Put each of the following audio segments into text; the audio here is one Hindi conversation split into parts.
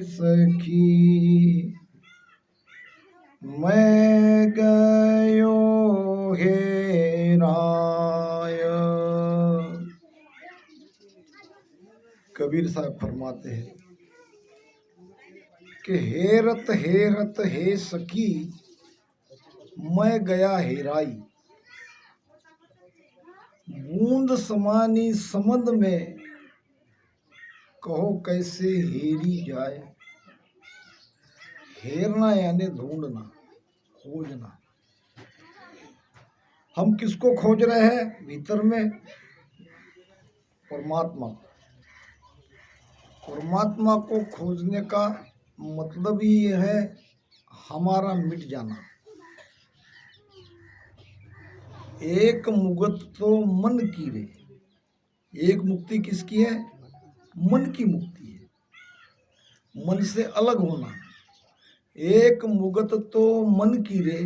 सखी मैं गयो हेराय। कबीर साहब फरमाते हैं कि हेरत हेरत हे सखी मैं गया हेराई। बूंद समानी समंद में कहो कैसे हेरी जाए। हेरना यानी ढूंढना, खोजना। हम किसको खोज रहे हैं? भीतर में परमात्मा। परमात्मा को खोजने का मतलब ही ये है हमारा मिट जाना। एक मुगत तो मन की रे। एक मुक्ति किसकी है? मन की मुक्ति है, मन से अलग होना। एक मुगत तो मन की रे,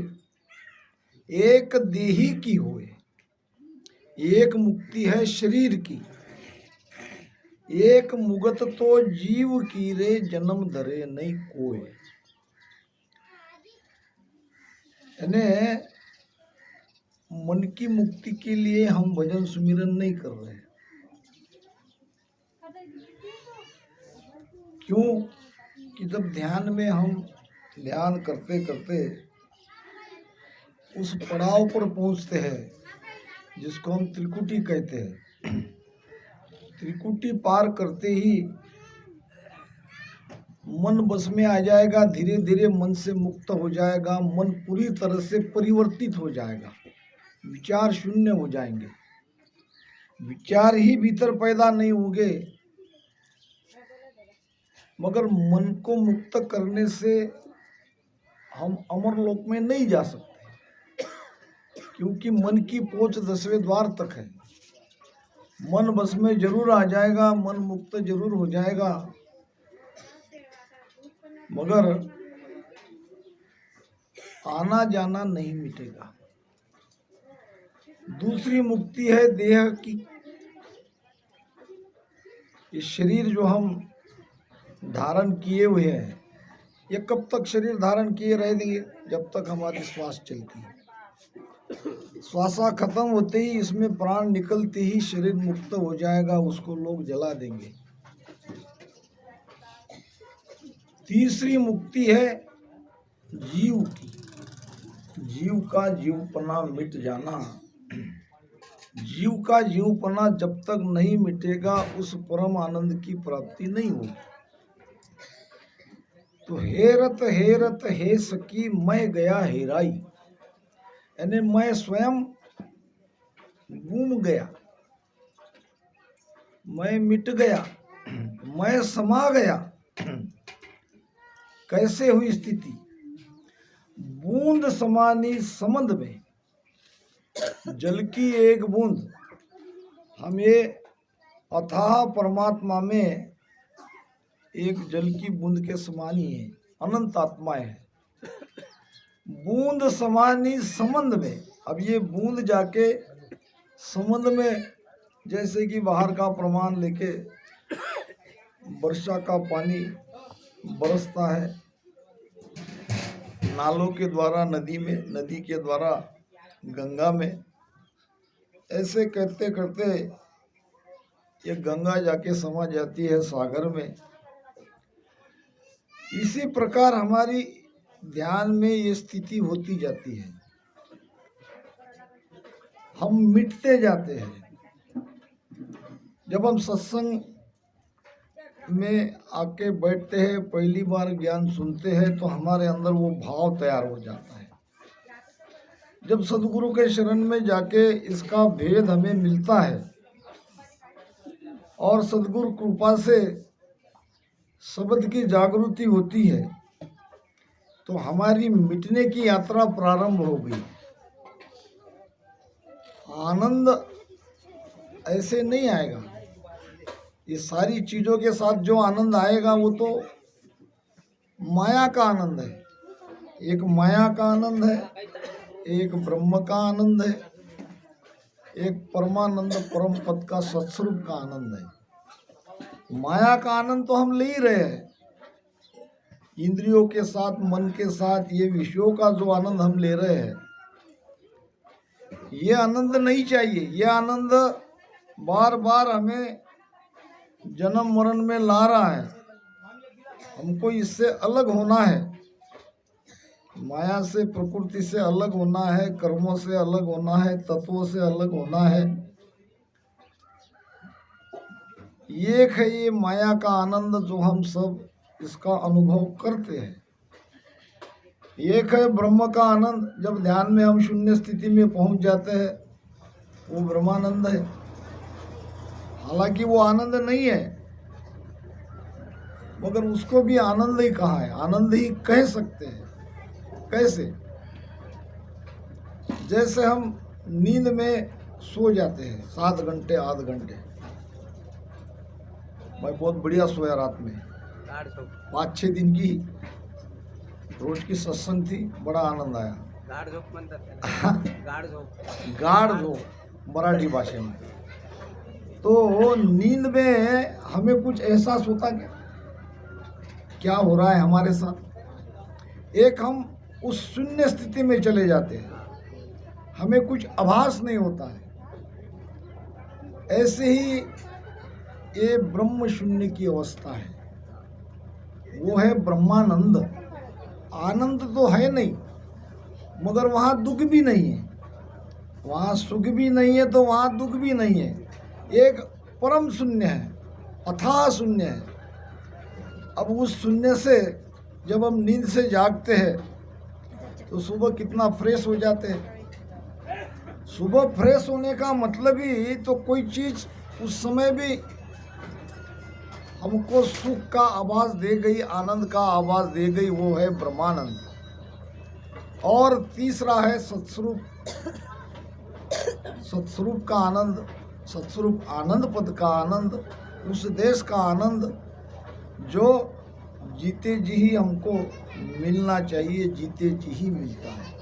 एक देही की होए। एक मुक्ति है शरीर की, एक मुगत तो जीव की रे, जन्म धरे नहीं कोय। यानी मन की मुक्ति के लिए हम भजन सुमिरन नहीं कर रहे हैं। क्यों कि जब ध्यान में हम ध्यान करते करते उस पड़ाव पर पहुंचते हैं जिसको हम त्रिकुटी कहते हैं। त्रिकुटी पार करते ही मन बस में आ जाएगा। धीरे धीरे मन से मुक्त हो जाएगा। मन पूरी तरह से परिवर्तित हो जाएगा। विचार शून्य हो जाएंगे। विचार ही भीतर पैदा नहीं होंगे। मगर मन को मुक्त करने से हम अमर लोक में नहीं जा सकते, क्योंकि मन की पहुंच 10वें द्वार तक है। मन बस में जरूर आ जाएगा, मन मुक्त जरूर हो जाएगा, मगर आना जाना नहीं मिटेगा। दूसरी मुक्ति है देह की। ये शरीर जो हम धारण किए हुए हैं, ये कब तक शरीर धारण किए रह देंगे? जब तक हमारी श्वास चलती है। श्वासा खत्म होते ही, इसमें प्राण निकलते ही शरीर मुक्त हो जाएगा, उसको लोग जला देंगे। तीसरी मुक्ति है जीव की। जीव का जीवपना मिट जाना। जीव का जीवपना जब तक नहीं मिटेगा उस परम आनंद की प्राप्ति नहीं होगी। तो हेरत हेरत हे सखी मैं गया हेराई, यानी मैं स्वयं गुम गया, मैं मिट गया, मैं समा गया। कैसे हुई स्थिति? बूंद समानी समंद में। जल की एक बूंद, हम ये अथाह परमात्मा में एक जल की बूंद के समान ही है। अनंत आत्मा है। बूंद समानी समंद में। अब ये बूंद जाके समंद में, जैसे कि बाहर का प्रमाण लेके वर्षा का पानी बरसता है नालों के द्वारा नदी में, नदी के द्वारा गंगा में, ऐसे करते करते ये गंगा जाके समा जाती है सागर में। इसी प्रकार हमारी ध्यान में ये स्थिति होती जाती है। हम मिटते जाते हैं। जब हम सत्संग में आके बैठते हैं, पहली बार ज्ञान सुनते हैं, तो हमारे अंदर वो भाव तैयार हो जाता है। जब सदगुरु के शरण में जाके इसका भेद हमें मिलता है और सदगुरु कृपा से शब्द की जागृति होती है, तो हमारी मिटने की यात्रा प्रारंभ हो गई। आनंद ऐसे नहीं आएगा। ये सारी चीजों के साथ जो आनंद आएगा वो तो माया का आनंद है। एक माया का आनंद है, एक ब्रह्म का आनंद है, एक परमानंद परम पद का सत्स्वरूप का आनंद है। माया का आनंद तो हम ले ही रहे हैं, इंद्रियों के साथ, मन के साथ ये विषयों का जो आनंद हम ले रहे हैं, ये आनंद नहीं चाहिए। ये आनंद बार बार हमें जन्म मरण में ला रहा है। हमको इससे अलग होना है, माया से, प्रकृति से अलग होना है, कर्मों से अलग होना है, तत्वों से अलग होना है। एक है ये माया का आनंद जो हम सब इसका अनुभव करते हैं। एक है ब्रह्म का आनंद, जब ध्यान में हम शून्य स्थिति में पहुंच जाते हैं, वो ब्रह्मानंद है। हालांकि वो आनंद नहीं है, मगर उसको भी आनंद ही कहा है, आनंद ही कह सकते हैं। कैसे? जैसे हम नींद में सो जाते हैं 7 घंटे 8 घंटे, मैं बहुत बढ़िया सोया रात में, 5-6 दिन की रोज की सत्संग थी, बड़ा आनंद आया। गाढ़ झोप मराठी भाषा में। तो नींद में हमें कुछ एहसास होता क्या हो रहा है हमारे साथ? एक हम उस शून्य स्थिति में चले जाते हैं, हमें कुछ आभास नहीं होता है। ऐसे ही ये ब्रह्म शून्य की अवस्था है, वो है ब्रह्मानंद। आनंद तो है नहीं, मगर वहाँ दुख भी नहीं है। वहाँ सुख भी नहीं है तो वहाँ दुख भी नहीं है। एक परम शून्य है, अथाह शून्य है। अब उस शून्य से जब हम नींद से जागते हैं तो सुबह कितना फ्रेश हो जाते हैं। सुबह फ्रेश होने का मतलब ही तो कोई चीज़ उस समय भी हमको सुख का आवाज दे गई, आनंद का आवाज दे गई, वो है ब्रह्मानंद। और तीसरा है सत्स्वरूप, सत्स्वरूप का आनंद, सत्स्वरूप आनंद पद का आनंद, उस देश का आनंद जो जीते जी ही हमको मिलना चाहिए, जीते जी ही मिलता है।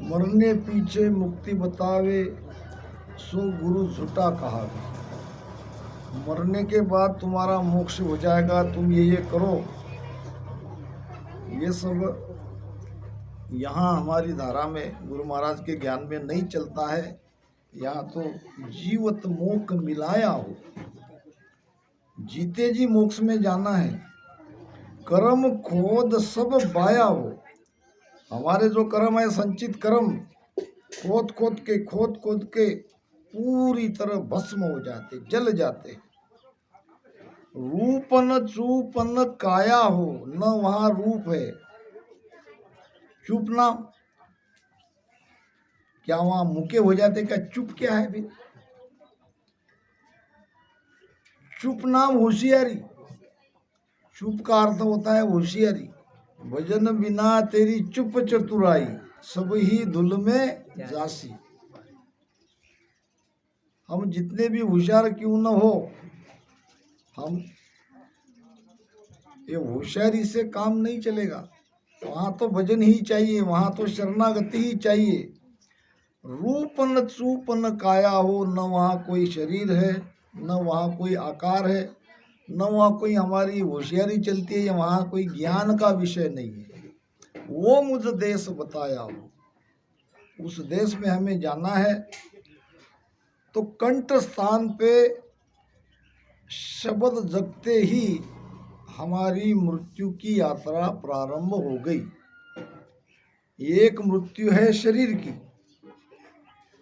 मरने पीछे मुक्ति बतावे सो गुरु झूठा कहा। मरने के बाद तुम्हारा मोक्ष हो जाएगा, तुम ये करो, ये सब यहाँ हमारी धारा में, गुरु महाराज के ज्ञान में नहीं चलता है। यहाँ तो जीवत मोक्ष मिलाया हो, जीते जी मोक्ष में जाना है। कर्म खोद सब बाया हो, हमारे जो कर्म है, संचित कर्म, खोद खोद के पूरी तरह भस्म हो जाते, जल जाते। रूपन चूपन काया हो, न वहां रूप है। चुप नाम, क्या वहां मुके हो जाते? क्या चुप क्या है फिर? चुप नाम होशियारी। चुप का अर्थ होता है होशियारी। भजन बिना तेरी चुप चतुराई, सब ही धुल में जासी। हम जितने भी होशियार क्यों न हो, हम ये होशियारी से काम नहीं चलेगा। वहां तो भजन ही चाहिए, वहां तो शरणागति ही चाहिए। रूपन चूपन काया हो, न वहाँ कोई शरीर है, न वहाँ कोई आकार है, न वहाँ कोई हमारी होशियारी चलती है, या वहाँ कोई ज्ञान का विषय नहीं है। वो मुझ देश बताया हो, उस देश में हमें जाना है। तो कंठ स्थान पे शब्द जगते ही हमारी मृत्यु की यात्रा प्रारंभ हो गई। एक मृत्यु है शरीर की,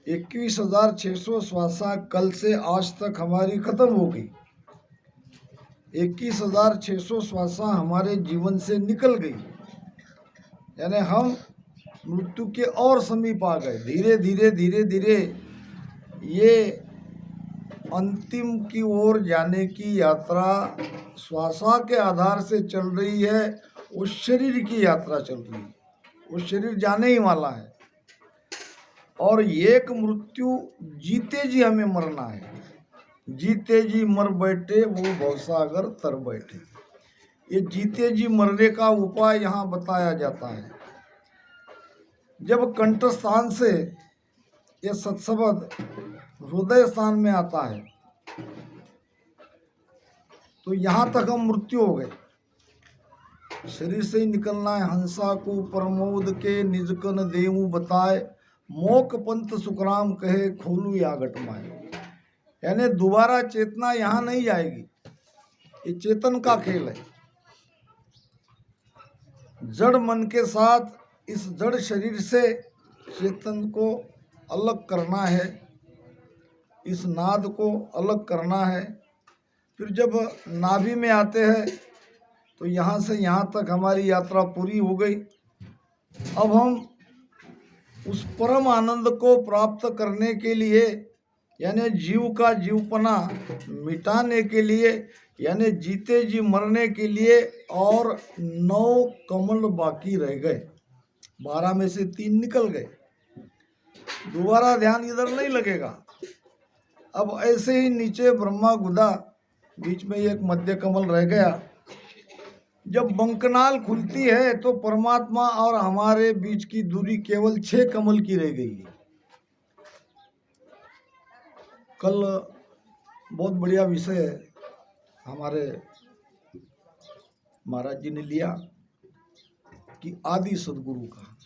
21,600 श्वासा कल से आज तक हमारी खत्म हो गई। 21,600 श्वासा हमारे जीवन से निकल गई, यानी हम मृत्यु के और समीप आ गए। धीरे धीरे धीरे धीरे ये अंतिम की ओर जाने की यात्रा श्वासा के आधार से चल रही है। उस शरीर की यात्रा चल रही है, वो शरीर जाने ही वाला है। और एक मृत्यु जीते जी हमें मरना है। जीते जी मर बैठे वो भवसागर तर बैठे। ये जीते जी मरने का उपाय यहाँ बताया जाता है। जब कंठ स्थान से ये सत्शब्द हृदय स्थान में आता है तो यहाँ तक हम मृत्यु हो गए। शरीर से ही निकलना है। हंसा को प्रमोद के निजकन देऊ बताए, मोक पंथ सुखराम कहे खोलू या घटमाए। यानी दोबारा चेतना यहाँ नहीं जाएगी, ये चेतन का खेल है। जड़ मन के साथ इस जड़ शरीर से चेतन को अलग करना है, इस नाद को अलग करना है। फिर जब नाभि में आते हैं तो यहाँ से यहाँ तक हमारी यात्रा पूरी हो गई। अब हम उस परम आनंद को प्राप्त करने के लिए, यानी जीव का जीवपना मिटाने के लिए, यानी जीते जी मरने के लिए और 9 कमल बाकी रह गए। 12 में से 3 निकल गए। दोबारा ध्यान इधर नहीं लगेगा। अब ऐसे ही नीचे ब्रह्मा गुदा, बीच में एक मध्य कमल रह गया। जब बंकनाल खुलती है तो परमात्मा और हमारे बीच की दूरी केवल 6 कमल की रह गई है। कल बहुत बढ़िया विषय हमारे महाराज जी ने लिया कि आदि सदगुरु का।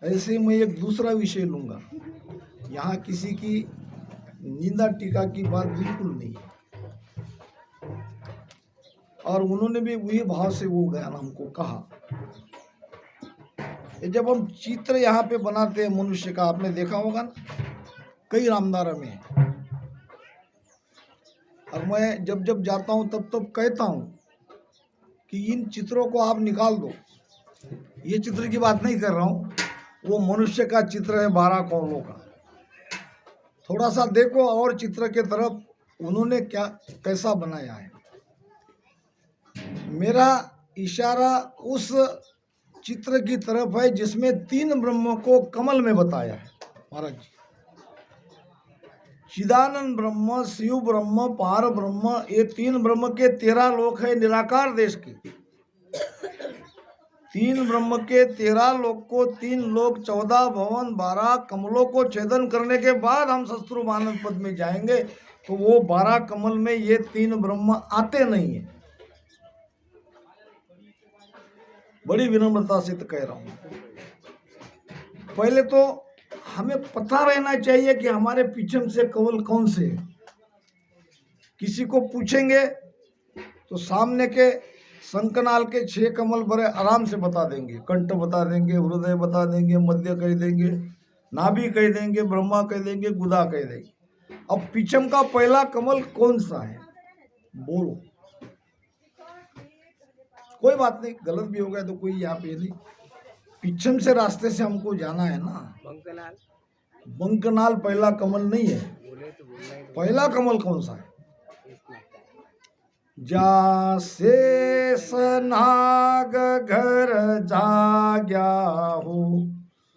ऐसे ही मैं एक दूसरा विषय लूंगा। यहाँ किसी की निंदा टीका की बात बिल्कुल नहीं है, और उन्होंने भी वही भाव से वो ज्ञान हमको कहा। जब हम चित्र यहाँ पे बनाते हैं मनुष्य का, आपने देखा होगा ना, कई रामदारा में है। और मैं जब जब जाता हूँ तब तब कहता हूँ कि इन चित्रों को आप निकाल दो। ये चित्र की बात नहीं कर रहा हूँ, वो मनुष्य का चित्र है 12 कौलों का। थोड़ा सा देखो और चित्र के तरफ उन्होंने क्या कैसा बनाया है। मेरा इशारा उस चित्र की तरफ है जिसमें 3 ब्रह्मों को कमल में बताया है महाराज जी। चिदानंद ब्रह्म, शिव ब्रह्म, पार ब्रह्म, ये 3 ब्रह्म के 13 लोक है निराकार देश के। 3 ब्रह्म के 13 लोक को 3 लोक 14 भवन 12 कमलों को छेदन करने के बाद हम शत्रु आनंद पद में जाएंगे। तो वो 12 कमल में ये 3 ब्रह्म आते नहीं है। बड़ी विनम्रता से तो कह रहा हूं। पहले तो हमें पता रहना चाहिए कि हमारे पीछे से कमल कौन से है। किसी को पूछेंगे तो सामने के शंखनाल के 6 कमल बड़े आराम से बता देंगे। कंठ बता देंगे, हृदय बता देंगे, मध्य कह देंगे, नाभि कह देंगे, ब्रह्मा कह देंगे, गुदा कह देंगे। अब पीछम का पहला कमल कौन सा है बोलो। कोई बात नहीं, गलत भी हो गया तो कोई यहाँ पे नहीं। पीछम से रास्ते से हमको जाना है ना। बंकनाल पहला कमल नहीं है। पहला कमल कौन सा है? जा शेष नाग घर जाग्या हो,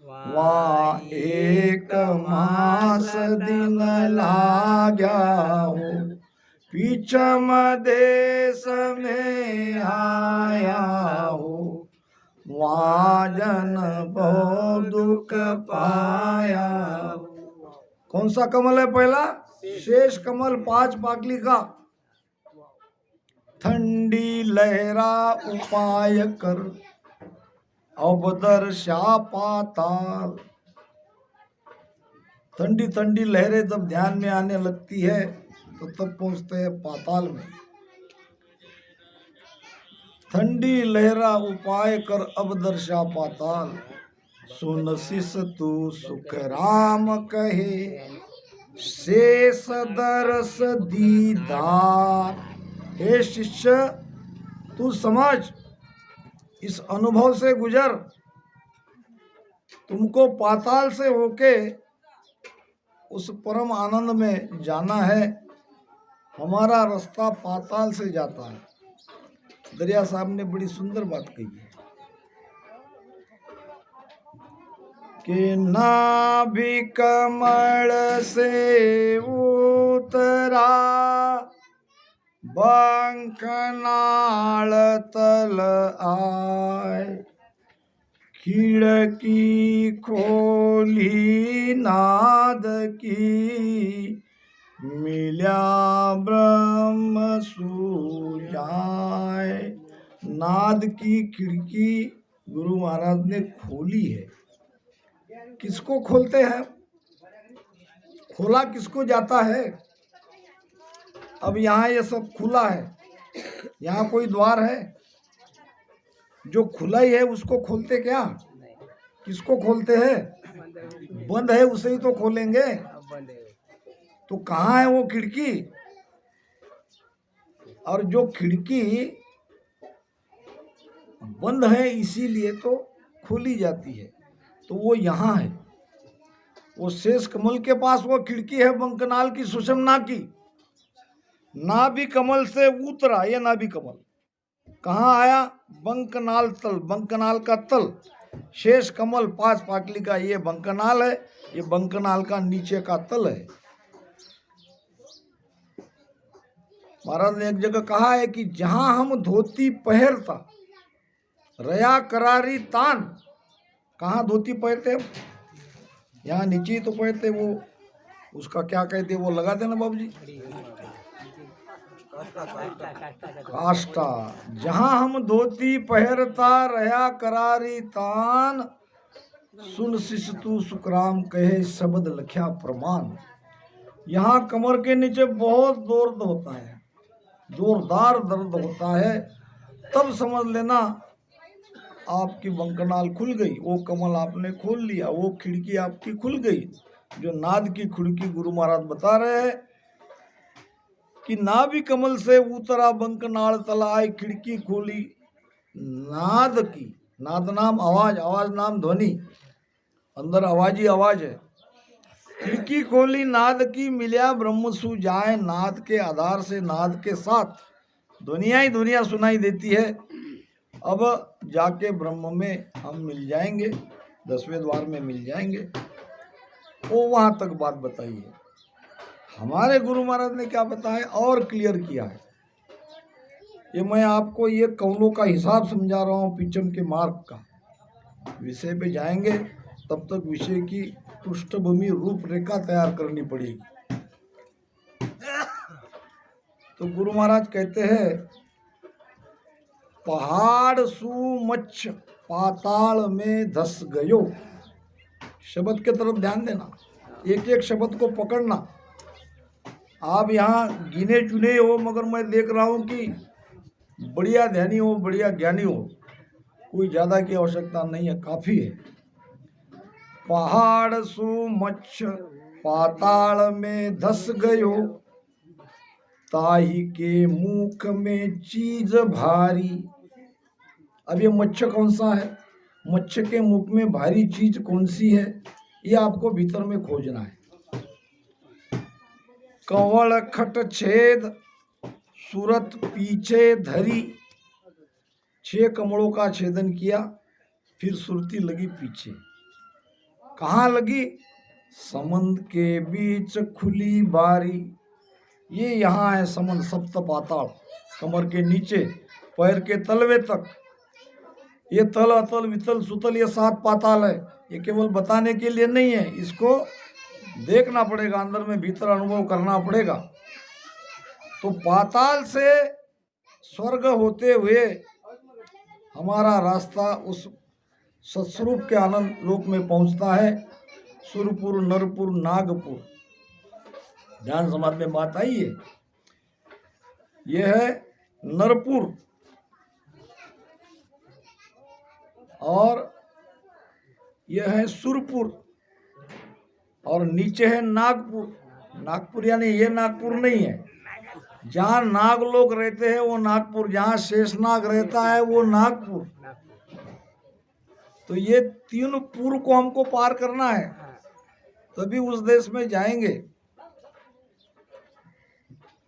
वा 1 मास दिन लाग्या हो, पीछम देश में आया हो, वहाँ जन बहुत दुख पाया। कौन सा कमल है पहला? शेष कमल 5 पाकली का। ठंडी लहरा उपाय कर, अब दर्शा पाताल। ठंडी ठंडी लहरें जब ध्यान में आने लगती है तो तब पहुंचते हैं पाताल में। ठंडी लहरा उपाय कर, अब दर्शा पाताल। सुन शिष तू सुख राम कहे, शेष दरस दीदार। हे शिष्य, तू समझ, इस अनुभव से गुजर। तुमको पाताल से होके उस परम आनंद में जाना है। हमारा रास्ता पाताल से जाता है। दरिया साहब ने बड़ी सुंदर बात कही है कि नाभि कमल से उतरा, बंकनाल तल आए, खिड़की खोली नाद की, मिल्या ब्रह्म सुजाय। नाद की खिड़की गुरु महाराज ने खोली है। किसको खोलते हैं? खोला किसको जाता है? अब यहाँ ये सब खुला है, यहाँ कोई द्वार है? जो खुला ही है उसको खोलते क्या? किसको खोलते हैं? बंद है उसे ही तो खोलेंगे। तो कहाँ है वो खिड़की? और जो खिड़की बंद है इसीलिए तो खोली जाती है, तो वो यहाँ है। वो शेष कमल के पास वो खिड़की है, बंकनाल की सुषमना की। नाभि कमल से उतरा ये नाभि कमल कहाँ आया? बंकनाल तल, बंकनाल का तल। शेष कमल 5 पाटली का ये बंकनाल है, ये बंकनाल का नीचे का तल है। महाराज ने एक जगह कहा है कि जहां हम धोती पहरता रया करारी तान। कहाँ धोती पहनते? यहाँ नीचे ही तो पहनते। वो उसका क्या कहते, वो लगा देना बाबू जी, काष्टा। जहां हम धोती पहरता रया करारी तान। सुन शिष्य तू सुखराम कहे शब्द लख्या प्रमाण। यहाँ कमर के नीचे बहुत दर्द होता है, जोरदार दर्द होता है, तब समझ लेना आपकी बंकनाल खुल गई। वो कमल आपने खोल लिया, वो खिड़की आपकी खुल गई। जो नाद की खिड़की गुरु महाराज बता रहे हैं कि नाभि कमल से उतरा बंकनाल तलाय, खिड़की खोली नाद की। नाद नाम आवाज, आवाज नाम ध्वनि, अंदर आवाज ही आवाज है। खिड़की खोली नाद की, मिल्या ब्रह्म सु जाए। नाद के आधार से, नाद के साथ दुनिया ही दुनिया सुनाई देती है। अब जाके ब्रह्म में हम मिल जाएंगे, 10वें द्वार में मिल जाएंगे। वो वहां तक बात बताई है। हमारे गुरु महाराज ने क्या बताया और क्लियर किया है, ये मैं आपको ये कौलों का हिसाब समझा रहा हूँ। पिचम के मार्ग का विषय पे जाएंगे तब तक विषय की पृष्ठभूमि रूपरेखा तैयार करनी पड़ेगी। तो गुरु महाराज कहते हैं पहाड़ सु मच्छ पाताल में धस गयो। शब्द के तरफ ध्यान देना, एक एक शब्द को पकड़ना। आप यहाँ गिने चुने हो, मगर मैं देख रहा हूँ कि बढ़िया ध्यानी हो, बढ़िया ज्ञानी हो। कोई ज़्यादा की आवश्यकता नहीं है, काफ़ी है। पहाड़ सु मच्छ पाताल में धस गयो। ताही के मुख में चीज भारी। अब ये मच्छ कौन सा है? मच्छ के मुख में भारी चीज कौन सी है? ये आपको भीतर में खोजना है। कंवल खट छेद सूरत पीछे धरी। 6 कमलों का छेदन किया, फिर सुरती लगी पीछे। कहाँ लगी? समंद के बीच खुली बारी। ये यहाँ है समन, सप्त पाताल, कमर के नीचे पैर के तलवे तक। ये तल अतल वितल सुतल ये 7 पाताल है। ये केवल बताने के लिए नहीं है, इसको देखना पड़ेगा, अंदर में भीतर अनुभव करना पड़ेगा। तो पाताल से स्वर्ग होते हुए हमारा रास्ता उस सत्स्वरूप के आनंद लोक में पहुंचता है। सुरपुर, नरपुर, नागपुर। ध्यान समाज में बात आई है। यह है नरपुर और यह है सुरपुर और नीचे है नागपुर। नागपुर यानी ये नागपुर नहीं है, जहाँ नाग लोग रहते हैं वो नागपुर, जहाँ शेषनाग रहता है वो नागपुर। तो ये 3 पुर को हमको पार करना है, तभी उस देश में जाएंगे।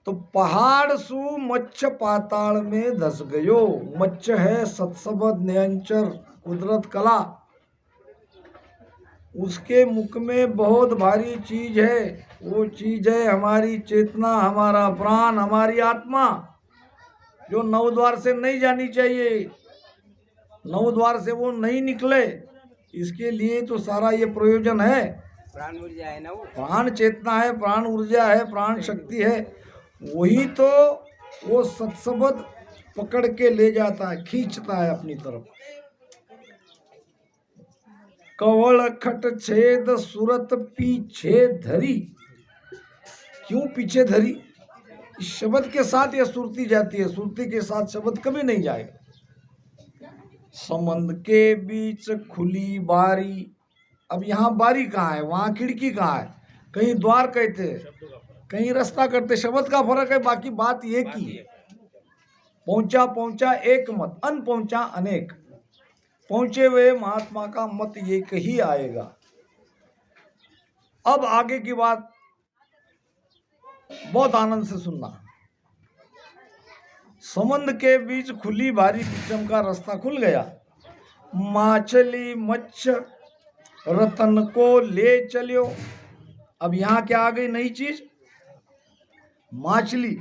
तो पहाड़ सु मच्छ पाताल में धस गयो। मच्छ है सत्सबद नियंचर कुदरत कला। उसके मुख में बहुत भारी चीज है। वो चीज है हमारी चेतना, हमारा प्राण, हमारी आत्मा, जो 9 द्वार से नहीं जानी चाहिए। 9 द्वार से वो नहीं निकले, इसके लिए तो सारा ये प्रयोजन है। प्राण ऊर्जा है ना वो। प्राण चेतना है, प्राण ऊर्जा है, प्राण शक्ति है। वही तो वो सत्सबद पकड़ के ले जाता है, खींचता है अपनी तरफ। कवल खट छेद सुरत पीछे धरी। क्यों पीछे धरी? इस शब्द के साथ यह सुरती जाती है, सुरती के साथ शब्द कभी नहीं जाएगा। संबंध के बीच खुली बारी। अब यहाँ बारी कहाँ है, वहाँ खिड़की कहाँ है? कहीं द्वार कहते हैं, कहीं रास्ता करते, शब्द का फर्क है, बाकी बात एक ही है। पहुंचा पहुंचा एक मत, अन पहुंचा अनेक। पहुंचे हुए महात्मा का मत एक ही आएगा। अब आगे की बात बहुत आनंद से सुनना। संबंध के बीच खुली भारी बिचम का रास्ता खुल गया। माछली मच्छ रतन को ले चलियो। अब यहाँ क्या आ गई नई चीज? माछली,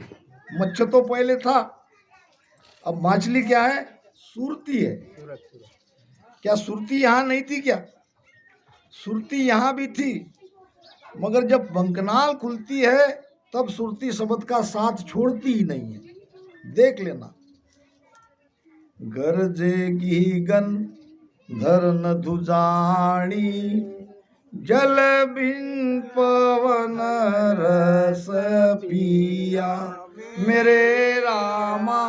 मच्छ तो पहले था, अब माछली क्या है? सुरती है। क्या सुरती यहाँ नहीं थी क्या? सुरती यहाँ भी थी, मगर जब बंकनाल खुलती है तब सुरती शब्द का साथ छोड़ती ही नहीं है। देख लेना। गरजेगी गन धरन धुजाणी, जल बिन पवन रस पिया। मेरे रामा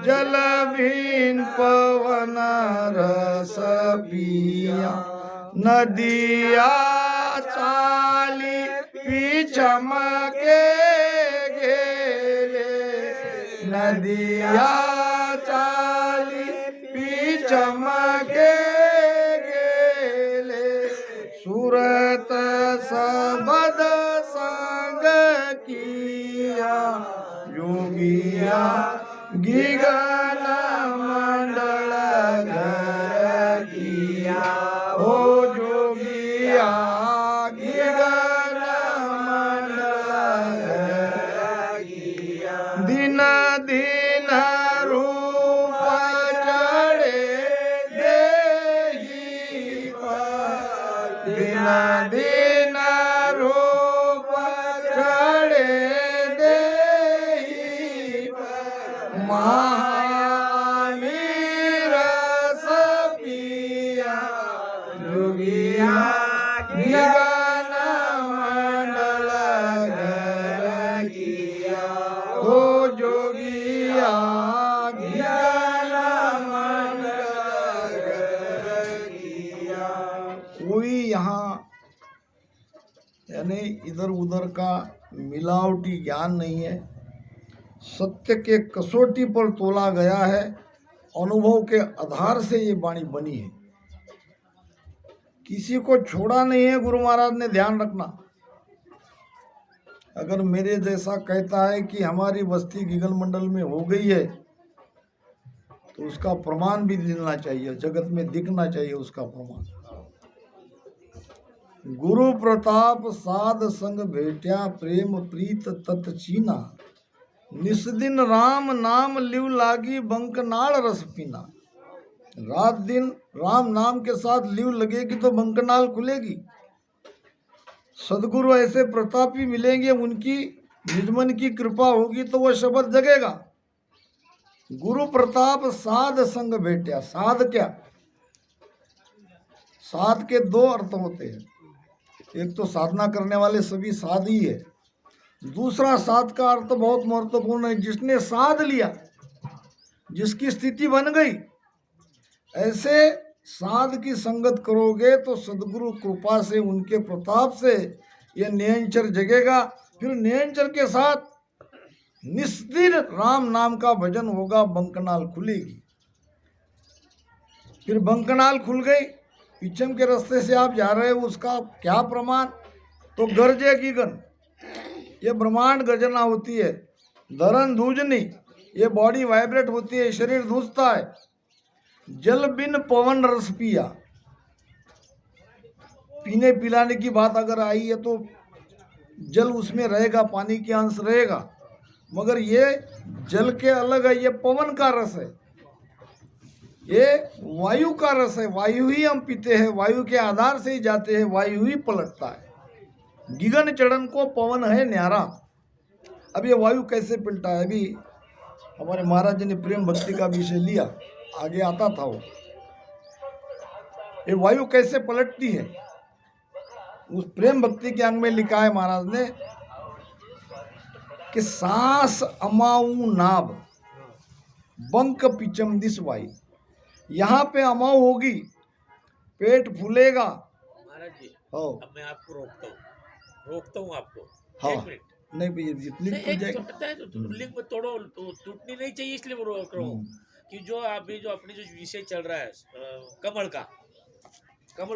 जल बिन पवन रस पिया। नदिया चाली पीछम के गेले। नदिया चाली पीछम के गेले। सूरत सबद संग किया। योगिया गिगन मंडल घर किया। ओ जोगिया गिगन मंडल घर किया। दिन दिन रूप चढ़े देहि पर। दिन दिन रूप चढ़े देहि पर। महानी रस पिया। जोगिया गिगन मंडल घर किया। ओ जोगिया गिगन मंडल घर किया। कोई यहाँ यानी इधर उधर का मिलावटी ज्ञान नहीं है। सत्य के कसौटी पर तोला गया है। अनुभव के आधार से ये वाणी बनी है। किसी को छोड़ा नहीं है। गुरु महाराज ने ध्यान रखना। अगर मेरे जैसा कहता है कि हमारी बस्ती गिगन मंडल में हो गई है, तो उसका प्रमाण भी मिलना चाहिए, जगत में दिखना चाहिए उसका प्रमाण। गुरु प्रताप साध संग भेट्या। प्रेम प्रीत तत चीना। निस्दिन राम नाम लिव लागी। बंकनाल रस पीना। रात दिन राम नाम के साथ लिव लगेगी तो बंकनाल खुलेगी। सदगुरु ऐसे प्रतापी मिलेंगे, उनकी निजमन की कृपा होगी तो वह शब्द जगेगा। गुरु प्रताप साध संग भेट्या। साध क्या? साध के दो अर्थ होते हैं। एक तो साधना करने वाले सभी साध ही है। दूसरा साध का अर्थ बहुत महत्वपूर्ण है, जिसने साध लिया, जिसकी स्थिति बन गई। ऐसे साध की संगत करोगे तो सदगुरु कृपा से, उनके प्रताप से यह नियंचर जगेगा। फिर नियंचर के साथ निस्दिन राम नाम का भजन होगा। बंकनाल खुलेगी। फिर बंकनाल खुल गई। पीछम के रास्ते से आप जा रहे हो, उसका क्या प्रमाण? तो गरजेगी गन, ये ब्रह्मांड गर्जना होती है। धरन धूजनी, ये बॉडी वाइब्रेट होती है, शरीर धूजता है। जल बिन पवन रस पिया। पीने पिलाने की बात अगर आई है तो जल उसमें रहेगा, पानी के अंश रहेगा, मगर ये जल के अलग है। ये पवन का रस है, ये वायु का रस है। वायु ही हम पीते हैं, वायु के आधार से ही जाते हैं, वायु ही पलटता है। गगन चढ़न को पवन है न्यारा। अब ये वायु कैसे पलटा है? अभी हमारे महाराज जी ने प्रेम भक्ति का विषय लिया, आगे आता था वो। ये वायु कैसे पलटती है? उस प्रेम भक्ति के अंग में लिखा है महाराज ने कि सांस अमाऊ नाभ बंक पिचम दिस वाई। यहाँ पे अमाऊ होगी, पेट फूलेगा। महाराज जी हो अब मैं आपको रोकता हूँ आपको। हाँ। एक मिनट। नहीं भैया जितनी नहीं, टूट एक जाएगी। टूटता है तो लिंग में तोड़ो, तो टूटनी नहीं चाहिए, इसलिए वो रोक रहा हूँ कि जो अभी जो अपनी जो विषय चल रहा है कमल का,